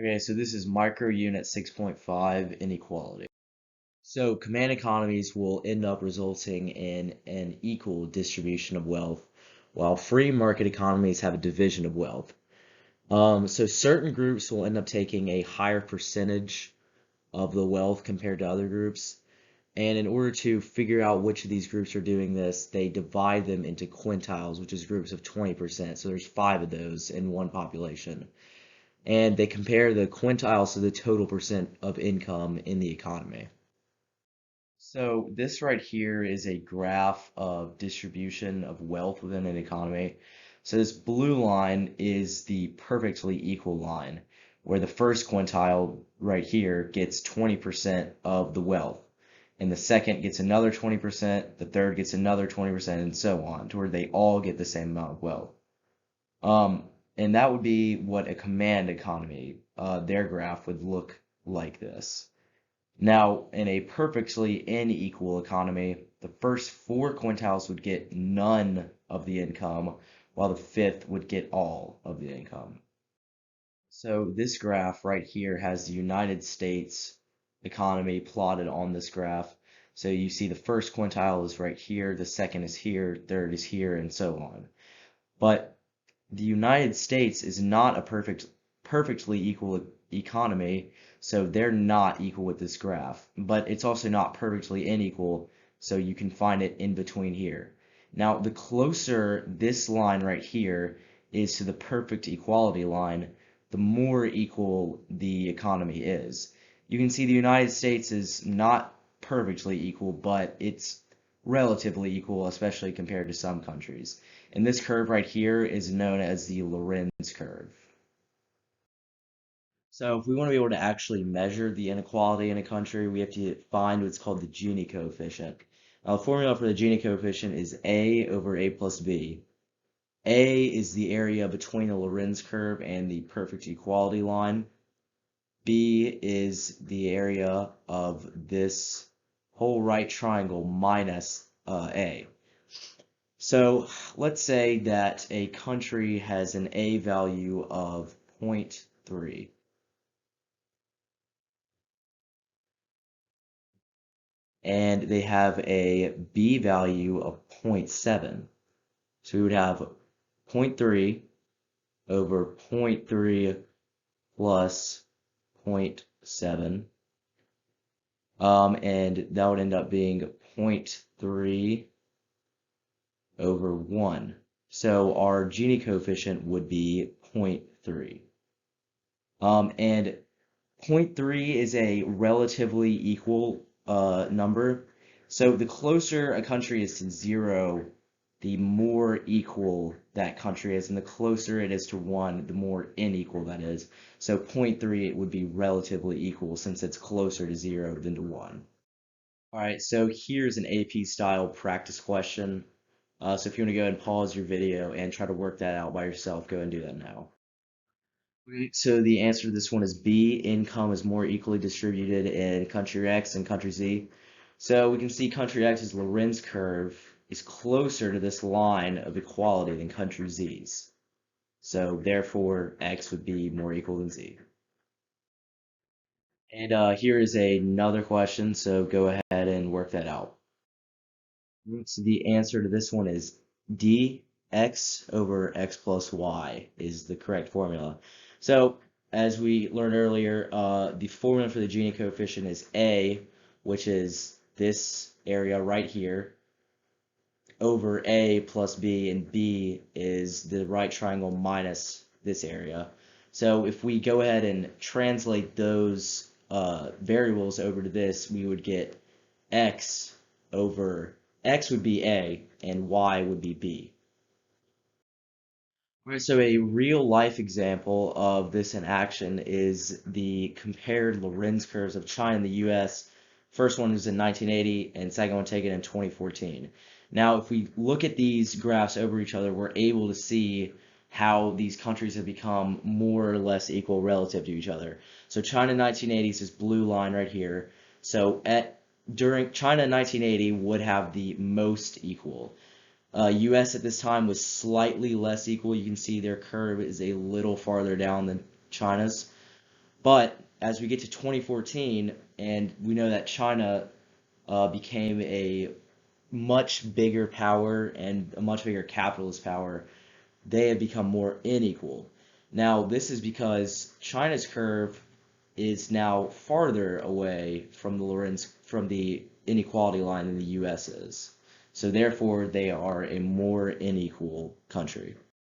Okay, so this is micro unit 6.5 inequality. So command economies will end up resulting in an equal distribution of wealth, while free market economies have a division of wealth. So certain groups will end up taking a higher percentage of the wealth compared to other groups. And in order to figure out which of these groups are doing this, they divide them into quintiles, which is groups of 20%. So there's 5 of those in one population. And they compare the quintiles to the total percent of income in the economy. So this right here is a graph of distribution of wealth within an economy. So this blue line is the perfectly equal line, where the first quintile right here gets 20% of the wealth, and the second gets another 20%, the third gets another 20%, and so on, to where they all get the same amount of wealth. And that would be what a command economy, their graph would look like this. Now, in a perfectly unequal economy, the first 4 quintiles would get none of the income, while the fifth would get all of the income. So this graph right here has the United States economy plotted on this graph. So you see the first quintile is right here, the second is here, third is here, and so on. But the United States is not a perfectly equal economy, so they're not equal with this graph. But it's also not perfectly unequal, so you can find it in between here. Now, the closer this line right here is to the perfect equality line, the more equal the economy is. You can see the United States is not perfectly equal, but it's relatively equal, especially compared to some countries. And this curve right here is known as the Lorenz curve. So if we want to be able to actually measure the inequality in a country, we have to find what's called the Gini coefficient. Now, the formula for the Gini coefficient is A over A plus B. A is the area between the Lorenz curve and the perfect equality line. B is the area of this whole right triangle minus A. So let's say that a country has an A value of 0.3 and they have a B value of 0.7. So we would have 0.3 over 0.3 plus 0.7. And that would end up being 0.3 over 1. So our Gini coefficient would be 0.3. And 0.3 is a relatively equal number. So the closer a country is to 0, the more equal that country is, and the closer it is to 1, the more unequal that is. So 0.3 it would be relatively equal since it's closer to 0 than to 1. All right, so here's an AP style practice question. So if you want to go ahead and pause your video and try to work that out by yourself, go and do that now. Okay, so the answer to this one is B. Income is more equally distributed in country X and country Z. So we can see country X's Lorenz curve is closer to this line of equality than country Z's. So therefore, X would be more equal than Z. And here is another question, so go ahead and work that out. So the answer to this one is D. X over X plus Y is the correct formula. So as we learned earlier, the formula for the Gini coefficient is A, which is this area right here, over A plus B, and B is the right triangle minus this area. So if we go ahead and translate those variables over to this, we would get X over X would be A and Y would be B. All right, so a real life example of this in action is the compared Lorenz curves of China and the US. First one was in 1980 and second one taken in 2014. Now, if we look at these graphs over each other, we're able to see how these countries have become more or less equal relative to each other. So China 1980 is this blue line right here. So during China 1980 would have the most equal. US at this time was slightly less equal. You can see their curve is a little farther down than China's. But as we get to 2014, and we know that China became a much bigger power and a much bigger capitalist power, they have become more unequal. Now, this is because China's curve is now farther away from the inequality line than the US is. So therefore, they are a more unequal country.